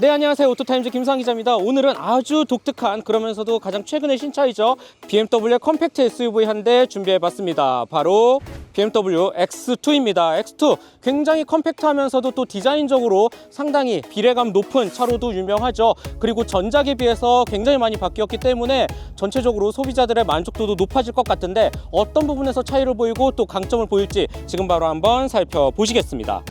네, 안녕하세요. 오토타임즈 김상 기자입니다. 오늘은 아주 독특한 그러면서도 가장 최근의 신차이죠. BMW 컴팩트 SUV 한 대 준비해봤습니다. 바로 BMW X2입니다. X2 굉장히 컴팩트하면서도 또 디자인적으로 상당히 비례감 높은 차로도 유명하죠. 그리고 전작에 비해서 굉장히 많이 바뀌었기 때문에 전체적으로 소비자들의 만족도도 높아질 것 같은데 어떤 부분에서 차이를 보이고 또 강점을 보일지 지금 바로 한번 살펴보시겠습니다.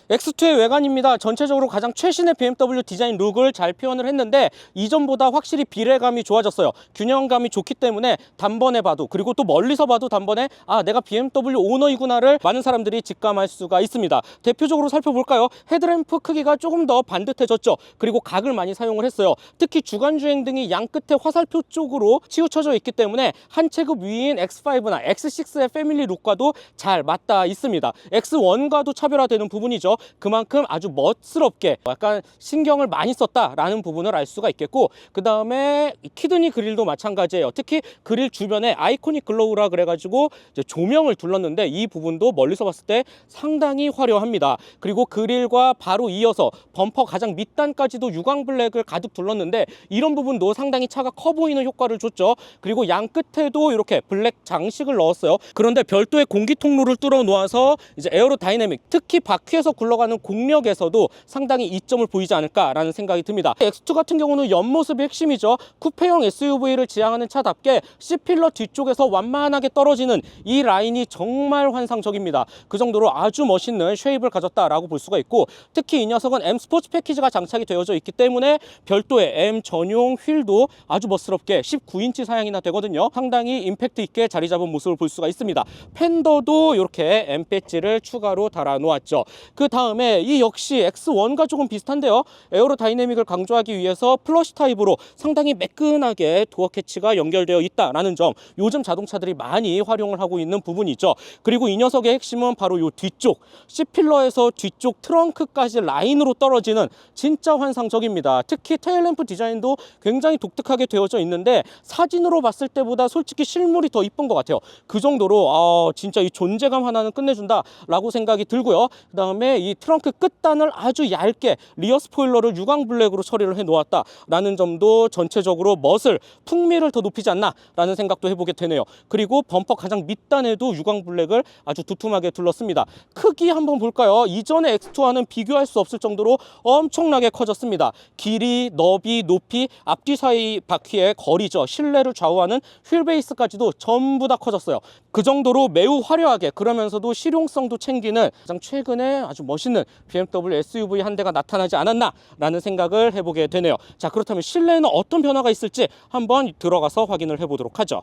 X2의 외관입니다. 전체적으로 가장 최신의 BMW 디자인 룩을 잘 표현을 했는데 이전보다 확실히 비례감이 좋아졌어요. 균형감이 좋기 때문에 단번에 봐도, 그리고 또 멀리서 봐도 단번에 내가 BMW 오너이구나를 많은 사람들이 직감할 수가 있습니다. 대표적으로 살펴볼까요? 헤드램프 크기가 조금 더 반듯해졌죠. 그리고 각을 많이 사용을 했어요. 특히 주간주행 등이 양끝에 화살표 쪽으로 치우쳐져 있기 때문에 한 체급 위인 X5나 X6의 패밀리 룩과도 잘 맞닿아 있습니다. X1과도 차별화되는 부분이죠. 그만큼 아주 멋스럽게 약간 신경을 많이 썼다라는 부분을 알 수가 있겠고, 그 다음에 키드니 그릴도 마찬가지예요. 특히 그릴 주변에 아이코닉 글로우라 그래가지고 이제 조명을 둘렀는데 이 부분도 멀리서 봤을 때 상당히 화려합니다. 그리고 그릴과 바로 이어서 범퍼 가장 밑단까지도 유광 블랙을 가득 둘렀는데 이런 부분도 상당히 차가 커 보이는 효과를 줬죠. 그리고 양 끝에도 이렇게 블랙 장식을 넣었어요. 그런데 별도의 공기 통로를 뚫어 놓아서 이제 에어로 다이내믹, 특히 바퀴에서 굴러가는 공력에서도 상당히 이점을 보이지 않을까라는 생각이 듭니다. X2 같은 경우는 옆모습이 핵심이죠. 쿠페형 SUV를 지향하는 차답게 C필러 뒤쪽에서 완만하게 떨어지는 이 라인이 정말 환상적입니다. 그 정도로 아주 멋있는 쉐입을 가졌다라고 볼 수가 있고, 특히 이 녀석은 M 스포츠 패키지가 장착이 되어져 있기 때문에 별도의 M 전용 휠도 아주 멋스럽게 19인치 사양이나 되거든요. 상당히 임팩트 있게 자리 잡은 모습을 볼 수가 있습니다. 펜더도 이렇게 M 배지를 추가로 달아 놓았죠. 그 다음에 이 역시 X1과 조금 비슷한데요. 에어로 다이내믹을 강조하기 위해서 플러시 타입으로 상당히 매끈하게 도어 캐치가 연결되어 있다라는 점, 요즘 자동차들이 많이 활용을 하고 있는 부분이죠. 그리고 이 녀석의 핵심은 바로 이 뒤쪽 C필러에서 뒤쪽 트렁크까지 라인으로 떨어지는 진짜 환상적입니다. 특히 테일램프 디자인도 굉장히 독특하게 되어져 있는데 사진으로 봤을 때보다 솔직히 실물이 더 이쁜 것 같아요. 그 정도로 진짜 이 존재감 하나는 끝내준다 라고 생각이 들고요. 그 다음에 이 트렁크 끝단을 아주 얇게 리어 스포일러를 유광 블랙으로 처리를 해 놓았다라는 점도 전체적으로 멋을, 풍미를 더 높이지 않나 라는 생각도 해보게 되네요. 그리고 범퍼 가장 밑단에도 유광 블랙을 아주 두툼하게 둘렀습니다. 크기 한번 볼까요? 이전의 X2와는 비교할 수 없을 정도로 엄청나게 커졌습니다. 길이, 너비, 높이, 앞뒤 사이 바퀴의 거리죠. 실내를 좌우하는 휠 베이스까지도 전부 다 커졌어요. 그 정도로 매우 화려하게, 그러면서도 실용성도 챙기는 가장 최근에 아주 멋있는 BMW SUV 한 대가 나타나지 않았나 라는 생각을 해보게 되네요. 자, 그렇다면 실내에는 어떤 변화가 있을지 한번 들어가서 확인을 해보도록 하죠.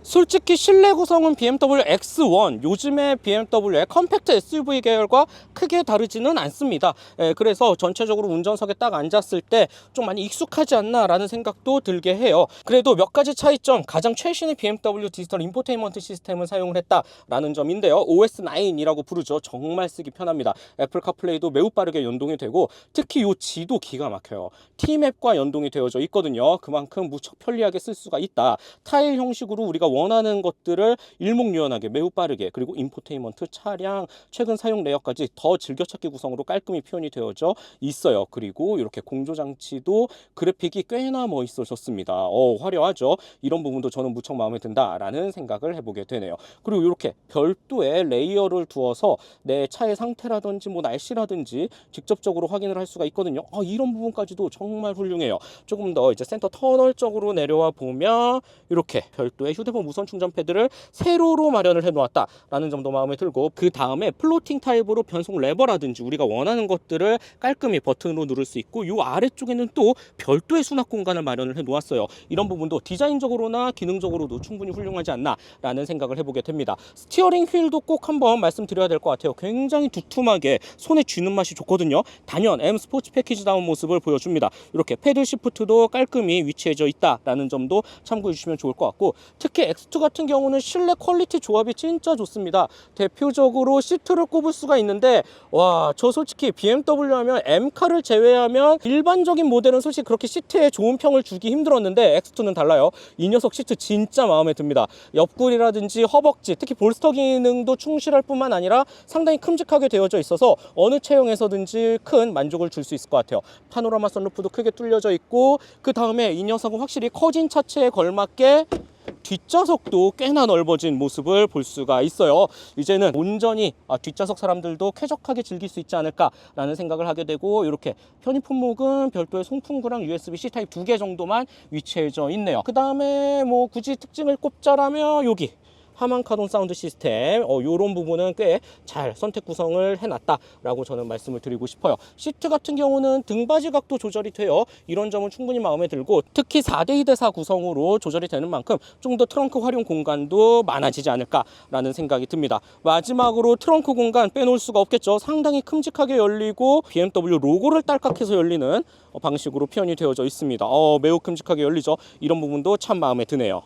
솔직히 실내 구성은 BMW X1, 요즘의 BMW의 컴팩트 SUV 계열과 크게 다르지는 않습니다. 그래서 전체적으로 운전석에 딱 앉았을 때 좀 많이 익숙하지 않나 라는 생각도 들게 해요. 그래도 몇 가지 차이점, 가장 최신의 BMW 디지털 인포테인먼트 시스템을 사용을 했다라는 점인데요. OS9이라고 부르죠. 정말 쓰기 편합니다. 애플 카플레이도 매우 빠르게 연동이 되고, 특히 이 지도 기가 막혀요. T맵과 연동이 되어져 있거든요. 그만큼 무척 편리하게 쓸 수가 있다. 타일 형식으로 우리가 원하는 것들을 일목요연하게 매우 빠르게, 그리고 인포테인먼트, 차량, 최근 사용 내역까지 더 즐겨찾기 구성으로 깔끔히 표현이 되어져 있어요. 그리고 이렇게 공조장치도 그래픽이 꽤나 멋있어졌습니다. 화려하죠. 이런 부분도 저는 무척 마음에 든다라는 생각을 해보게 되네요. 그리고 이렇게 별도의 레이어를 두어서 내 차의 상태라든지 날씨라든지 직접적으로 확인을 할 수가 있거든요. 이런 부분까지도 정말 훌륭해요. 조금 더 이제 센터 터널 쪽으로 내려와 보면 이렇게 별도의 휴대폰 무선 충전 패드를 세로로 마련을 해 놓았다라는 점도 마음에 들고, 그 다음에 플로팅 타입으로 변속 레버라든지 우리가 원하는 것들을 깔끔히 버튼으로 누를 수 있고, 이 아래쪽에는 또 별도의 수납 공간을 마련을 해 놓았어요. 이런 부분도 디자인적으로나 기능적으로도 충분히 훌륭하지 않나 라는 생각을 해보게 됩니다. 스티어링 휠도 꼭 한번 말씀드려야 될 것 같아요. 굉장히 두툼하게 손에 쥐는 맛이 좋거든요. 단연 M 스포츠 패키지다운 모습을 보여줍니다. 이렇게 패들 시프트도 깔끔히 위치해져 있다라는 점도 참고해 주시면 좋을 것 같고, 특히 X2 같은 경우는 실내 퀄리티 조합이 진짜 좋습니다. 대표적으로 시트를 꼽을 수가 있는데, 와, 저 솔직히 BMW 하면 M카를 제외하면 일반적인 모델은 솔직히 그렇게 시트에 좋은 평을 주기 힘들었는데 X2는 달라요. 이 녀석 시트 진짜 마음에 듭니다. 옆구리라든지 허벅지, 특히 볼스터 기능도 충실할 뿐만 아니라 상당히 큼직하게 되어져 있어서 어느 체형에서든지 큰 만족을 줄 수 있을 것 같아요. 파노라마 선루프도 크게 뚫려져 있고, 그 다음에 이 녀석은 확실히 커진 차체에 걸맞게 뒷좌석도 꽤나 넓어진 모습을 볼 수가 있어요. 이제는 온전히 뒷좌석 사람들도 쾌적하게 즐길 수 있지 않을까라는 생각을 하게 되고, 이렇게 편의 품목은 별도의 송풍구랑 USB-C 타입 2개 정도만 위치해져 있네요. 그 다음에 뭐 굳이 특징을 꼽자라면 여기 하만 카돈 사운드 시스템, 요런 부분은 꽤 잘 선택 구성을 해놨다라고 저는 말씀을 드리고 싶어요. 시트 같은 경우는 등받이 각도 조절이 돼요. 이런 점은 충분히 마음에 들고, 특히 4대2대4 구성으로 조절이 되는 만큼 좀 더 트렁크 활용 공간도 많아지지 않을까라는 생각이 듭니다. 마지막으로 트렁크 공간 빼놓을 수가 없겠죠. 상당히 큼직하게 열리고 BMW 로고를 딸깍해서 열리는 방식으로 표현이 되어져 있습니다. 매우 큼직하게 열리죠. 이런 부분도 참 마음에 드네요.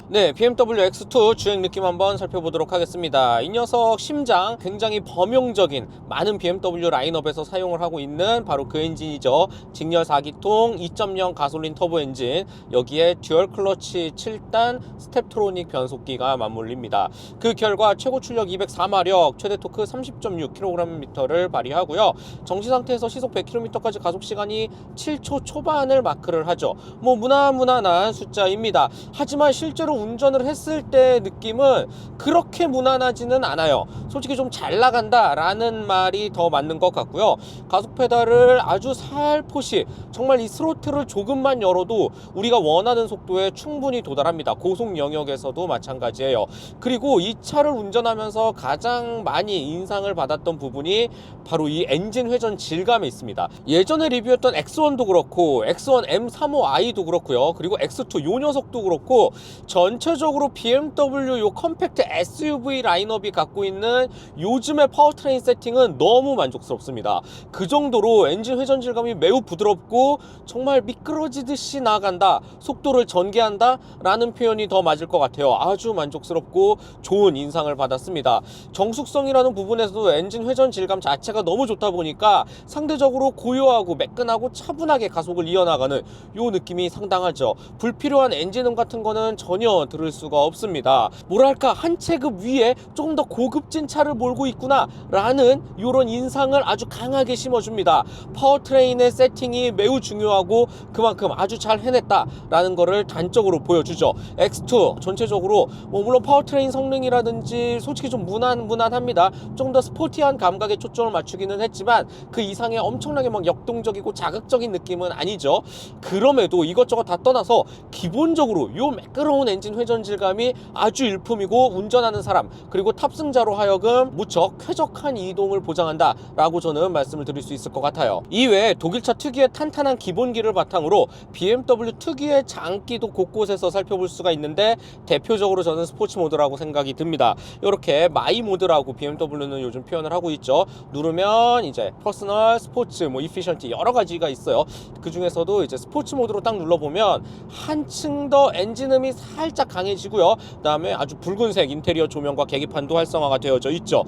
네, BMW X2 주행 느낌 한번 살펴보도록 하겠습니다. 이 녀석 심장 굉장히 범용적인 많은 BMW 라인업에서 사용을 하고 있는 바로 그 엔진이죠. 직렬 4기통 2.0 가솔린 터보 엔진, 여기에 듀얼 클러치 7단 스텝트로닉 변속기가 맞물립니다. 그 결과 최고 출력 204마력, 최대 토크 30.6kgm를 발휘하고요. 정시 상태에서 시속 100km까지 가속 시간이 7초 초반을 마크를 하죠. 뭐 무난무난한 숫자입니다. 하지만 실제로 운전을 했을 때 느낌은 그렇게 무난하지는 않아요. 솔직히 좀 잘 나간다 라는 말이 더 맞는 것 같고요. 가속 페달을 아주 살포시, 정말 이 스로틀을 조금만 열어도 우리가 원하는 속도에 충분히 도달합니다. 고속 영역에서도 마찬가지예요. 그리고 이 차를 운전하면서 가장 많이 인상을 받았던 부분이 바로 이 엔진 회전 질감에 있습니다. 예전에 리뷰했던 X1도 그렇고 X1 M35i도 그렇고요. 그리고 X2 요 녀석도 그렇고, 전체적으로 BMW 요 컴팩트 SUV 라인업이 갖고 있는 요즘의 파워트레인 세팅은 너무 만족스럽습니다. 그 정도로 엔진 회전 질감이 매우 부드럽고 정말 미끄러지듯이 나아간다, 속도를 전개한다 라는 표현이 더 맞을 것 같아요. 아주 만족스럽고 좋은 인상을 받았습니다. 정숙성이라는 부분에서도 엔진 회전 질감 자체가 너무 좋다 보니까 상대적으로 고요하고 매끈하고 차분하게 가속을 이어나가는 요 느낌이 상당하죠. 불필요한 엔진음 같은 거는 전혀 들을 수가 없습니다. 뭐랄까, 한 체급 위에 조금 더 고급진 차를 몰고 있구나 라는 이런 인상을 아주 강하게 심어줍니다. 파워트레인의 세팅이 매우 중요하고 그만큼 아주 잘 해냈다 라는 거를 단적으로 보여주죠. X2 전체적으로 뭐 물론 파워트레인 성능이라든지 솔직히 좀 무난합니다. 좀 더 스포티한 감각에 초점을 맞추기는 했지만 그 이상의 엄청나게 막 역동적이고 자극적인 느낌은 아니죠. 그럼에도 이것저것 다 떠나서 기본적으로 요 매끄러운 엔진 회전 질감이 아주 일품이고, 운전하는 사람 그리고 탑승자로 하여금 무척 쾌적한 이동을 보장한다 라고 저는 말씀을 드릴 수 있을 것 같아요. 이외에 독일차 특유의 탄탄한 기본기를 바탕으로 BMW 특유의 장기도 곳곳에서 살펴볼 수가 있는데, 대표적으로 저는 스포츠 모드라고 생각이 듭니다. 이렇게 마이 모드라고 BMW는 요즘 표현을 하고 있죠. 누르면 이제 퍼스널, 스포츠, 뭐 이피션티 여러 가지가 있어요. 그 중에서도 이제 스포츠 모드로 딱 눌러보면 한층 더 엔진음이 살짝 강해지고요. 그 다음에 아주 붉은색 인테리어 조명과 계기판도 활성화가 되어져 있죠.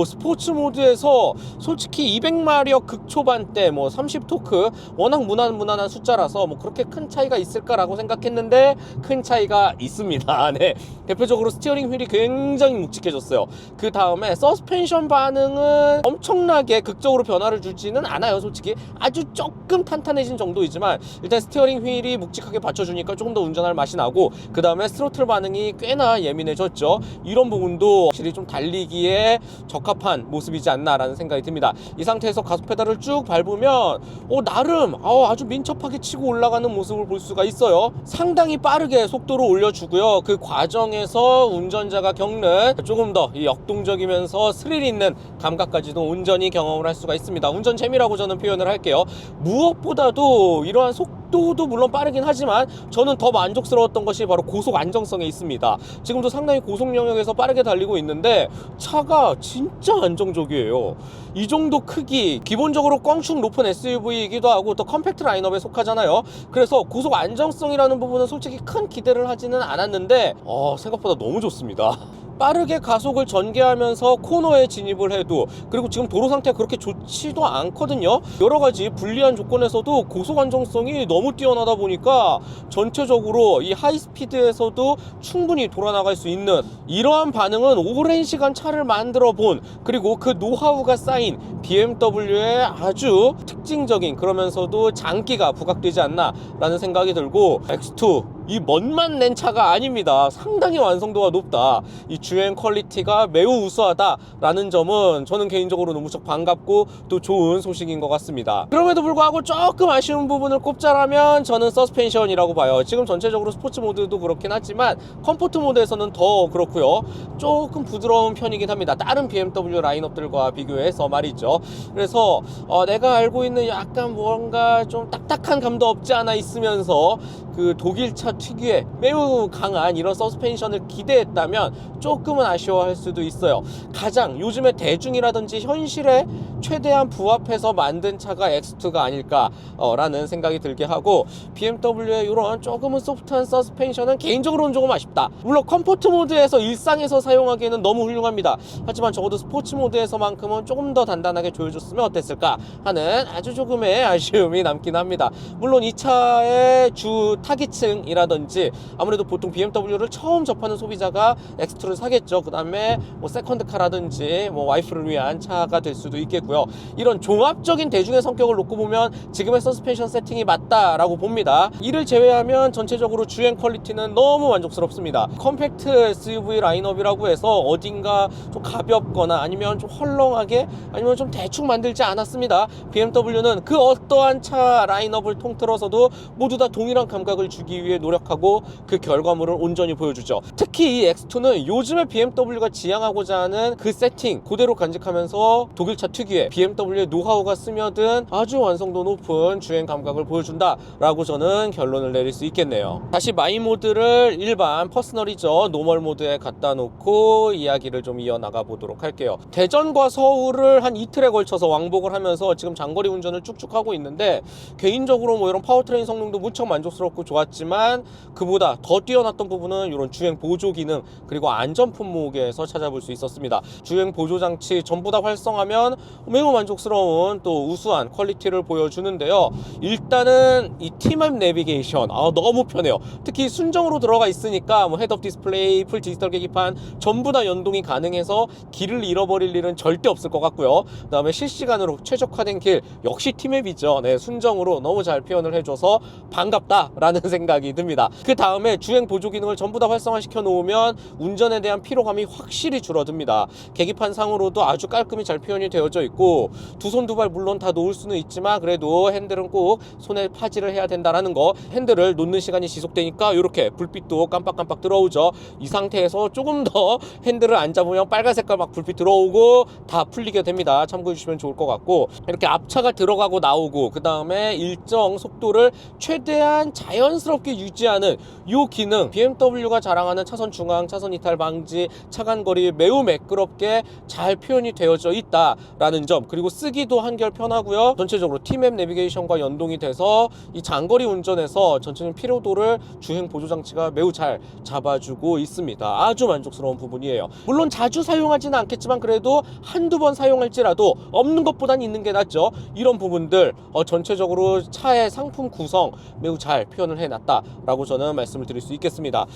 스포츠 모드에서 솔직히 200마력 극초반대 뭐 30토크 워낙 무난한 숫자라서 뭐 그렇게 큰 차이가 있을까라고 생각했는데 큰 차이가 있습니다. 네, 대표적으로 스티어링 휠이 굉장히 묵직해졌어요. 그 다음에 서스펜션 반응은 엄청나게 극적으로 변화를 주지는 않아요. 솔직히 아주 조금 탄탄해진 정도이지만 일단 스티어링 휠이 묵직하게 받쳐주니까 조금 더 운전할 맛이 나고, 그 다음에 스로틀 반응이 꽤나 예민해졌죠. 이런 부분도 확실히 좀 달리기에 적합한 모습이지 않나라는 생각이 듭니다. 이 상태에서 가속 페달을 쭉 밟으면 나름 아주 민첩하게 치고 올라가는 모습을 볼 수가 있어요. 상당히 빠르게 속도를 올려주고요. 그 과정에서 운전자가 겪는 조금 더 역동적이면서 스릴 있는 감각까지도 온전히 경험을 할 수가 있습니다. 운전 재미라고 저는 표현을 할게요. 무엇보다도 이러한 속도 속도도 물론 빠르긴 하지만 저는 더 만족스러웠던 것이 바로 고속 안정성에 있습니다. 지금도 상당히 고속 영역에서 빠르게 달리고 있는데 차가 진짜 안정적이에요. 이 정도 크기, 기본적으로 껑충 높은 SUV이기도 하고 또 컴팩트 라인업에 속하잖아요. 그래서 고속 안정성이라는 부분은 솔직히 큰 기대를 하지는 않았는데 생각보다 너무 좋습니다. 빠르게 가속을 전개하면서 코너에 진입을 해도, 그리고 지금 도로 상태가 그렇게 좋지도 않거든요. 여러 가지 불리한 조건에서도 고속 안정성이 너무 뛰어나다 보니까 전체적으로 이 하이스피드에서도 충분히 돌아나갈 수 있는 이러한 반응은 오랜 시간 차를 만들어 본, 그리고 그 노하우가 쌓인 BMW의 아주 특징적인, 그러면서도 장기가 부각되지 않나 라는 생각이 들고, X2 이 멋만 낸 차가 아닙니다. 상당히 완성도가 높다. 이 주행 퀄리티가 매우 우수하다 라는 점은 저는 개인적으로 무척 반갑고 또 좋은 소식인 것 같습니다. 그럼에도 불구하고 조금 아쉬운 부분을 꼽자라면 저는 서스펜션이라고 봐요. 지금 전체적으로 스포츠 모드도 그렇긴 하지만 컴포트 모드에서는 더 그렇고요. 조금 부드러운 편이긴 합니다. 다른 BMW 라인업들과 비교해서 말이죠. 그래서 내가 알고 있는 약간 뭔가 좀 딱딱한 감도 없지 않아 있으면서 그 독일차 특유의 매우 강한 이런 서스펜션을 기대했다면 조금은 아쉬워할 수도 있어요. 가장 요즘에 대중이라든지 현실에 최대한 부합해서 만든 차가 X2가 아닐까라는 생각이 들게 하고, BMW의 이런 조금은 소프트한 서스펜션은 개인적으로는 조금 아쉽다. 물론 컴포트 모드에서 일상에서 사용하기에는 너무 훌륭합니다. 하지만 적어도 스포츠 모드에서만큼은 조금 더 단단하게 조여줬으면 어땠을까 하는 아주 조금의 아쉬움이 남긴 합니다. 물론 이 차의 주 타깃층이라든지 아무래도 보통 BMW를 처음 접하는 소비자가 X2를 사겠죠. 그 다음에 뭐 세컨드카라든지 뭐 와이프를 위한 차가 될 수도 있겠고요. 이런 종합적인 대중의 성격을 놓고 보면 지금의 서스펜션 세팅이 맞다라고 봅니다. 이를 제외하면 전체적으로 주행 퀄리티는 너무 만족스럽습니다. 컴팩트 SUV 라인업이라고 해서 어딘가 좀 가볍거나 아니면 좀 헐렁하게 아니면 좀 대충 만들지 않았습니다. BMW는 그 어떠한 차 라인업을 통틀어서도 모두 다 동일한 감각을 주기 위해 노력하고 그 결과물을 온전히 보여주죠. 특히 이 X2는 요즘에 BMW가 지향하고자 하는 그 세팅 그대로 간직하면서 독일차 특유의 BMW의 노하우가 스며든 아주 완성도 높은 주행 감각을 보여준다 라고 저는 결론을 내릴 수 있겠네요. 다시 마이 모드를 일반 퍼스널이죠, 노멀 모드에 갖다 놓고 이야기를 좀 이어나가 보도록 할게요. 대전과 서울을 한 이틀에 걸쳐서 왕복을 하면서 지금 장거리 운전을 쭉쭉 하고 있는데, 개인적으로 뭐 이런 파워트레인 성능도 무척 만족스럽고 좋았지만 그보다 더 뛰어났던 부분은 이런 주행 보조 기능 그리고 안전 품목에서 찾아볼 수 있었습니다. 주행 보조 장치 전부 다 활성화하면 매우 만족스러운 또 우수한 퀄리티를 보여주는데요. 일단은 이 T맵 내비게이션 너무 편해요. 특히 순정으로 들어가 있으니까 뭐 헤드업 디스플레이, 풀 디지털 계기판 전부 다 연동이 가능해서 길을 잃어버릴 일은 절대 없을 것 같고요. 그 다음에 실시간으로 최적화된 길 역시 T맵이죠. 네, 순정으로 너무 잘 표현을 해줘서 반갑다라는 생각이 듭니다. 그 다음에 주행 보조 기능을 전부 다 활성화시켜 놓으면 운전에 대한 피로감이 확실히 줄어듭니다. 계기판 상으로도 아주 깔끔히 잘 표현이 되어져 있고, 두 손 두 발 물론 다 놓을 수는 있지만 그래도 핸들은 꼭 손에 파지를 해야 된다는 거, 핸들을 놓는 시간이 지속되니까 이렇게 불빛도 깜빡깜빡 들어오죠. 이 상태에서 조금 더 핸들을 안 잡으면 빨간 색깔 막 불빛 들어오고 다 풀리게 됩니다. 참고해 주시면 좋을 것 같고, 이렇게 앞차가 들어가고 나오고 그 다음에 일정 속도를 최대한 자연스럽게 유지하는 이 기능, BMW가 자랑하는 차선 중앙, 차선 이탈 방지, 차간거리 매우 매끄럽게 잘 표현이 되어져 있다라는 점, 그리고 쓰기도 한결 편하고요. 전체적으로 T맵 내비게이션과 연동이 돼서 이 장거리 운전에서 전체적인 피로도를 주행 보조 장치가 매우 잘 잡아주고 있습니다. 아주 만족스러운 부분이에요. 물론 자주 사용하지는 않겠지만 그래도 한두 번 사용할지라도 없는 것보단 있는 게 낫죠. 이런 부분들 전체적으로 차의 상품 구성 매우 잘 표현을 해놨다라고 저는 말씀을 드릴 수 있겠습니다.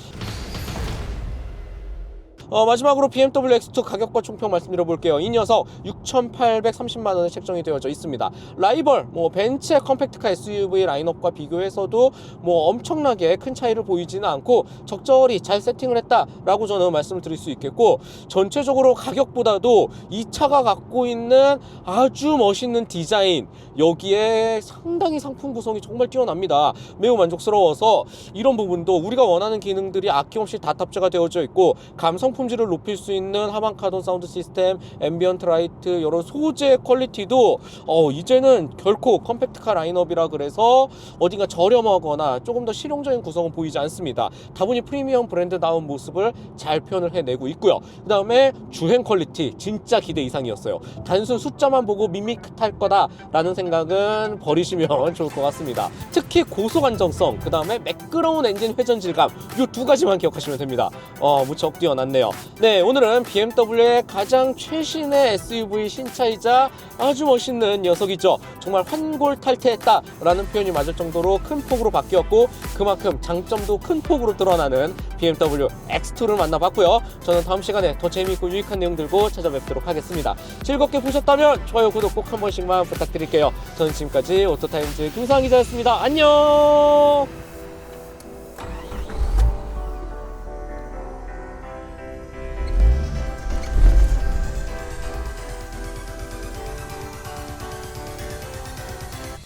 마지막으로 BMW X2 가격과 총평 말씀드려볼게요. 이 녀석 6,830만원에 책정이 되어져 있습니다. 라이벌 벤츠의 컴팩트카 SUV 라인업과 비교해서도 엄청나게 큰 차이를 보이지는 않고 적절히 잘 세팅을 했다라고 저는 말씀을 드릴 수 있겠고, 전체적으로 가격보다도 이 차가 갖고 있는 아주 멋있는 디자인, 여기에 상당히 상품 구성이 정말 뛰어납니다. 매우 만족스러워서 이런 부분도 우리가 원하는 기능들이 아낌없이 다 탑재가 되어져 있고, 감성 품질을 높일 수 있는 하반 카본 사운드 시스템, 앰비언트 라이트, 이런 소재 퀄리티도 이제는 결코 컴팩트카 라인업이라 그래서 어딘가 저렴하거나 조금 더 실용적인 구성은 보이지 않습니다. 다분히 프리미엄 브랜드다운 모습을 잘 표현을 해내고 있고요. 그 다음에 주행 퀄리티 진짜 기대 이상이었어요. 단순 숫자만 보고 밋밋할 거다라는 생각은 버리시면 좋을 것 같습니다. 특히 고속 안정성, 그 다음에 매끄러운 엔진 회전 질감, 이 두 가지만 기억하시면 됩니다. 무척 뛰어났네요. 네, 오늘은 BMW의 가장 최신의 SUV 신차이자 아주 멋있는 녀석이죠. 정말 환골탈태했다라는 표현이 맞을 정도로 큰 폭으로 바뀌었고 그만큼 장점도 큰 폭으로 드러나는 BMW X2를 만나봤고요. 저는 다음 시간에 더 재미있고 유익한 내용 들고 찾아뵙도록 하겠습니다. 즐겁게 보셨다면 좋아요, 구독 꼭 한 번씩만 부탁드릴게요. 저는 지금까지 오토타임즈 김상환 기자였습니다. 안녕.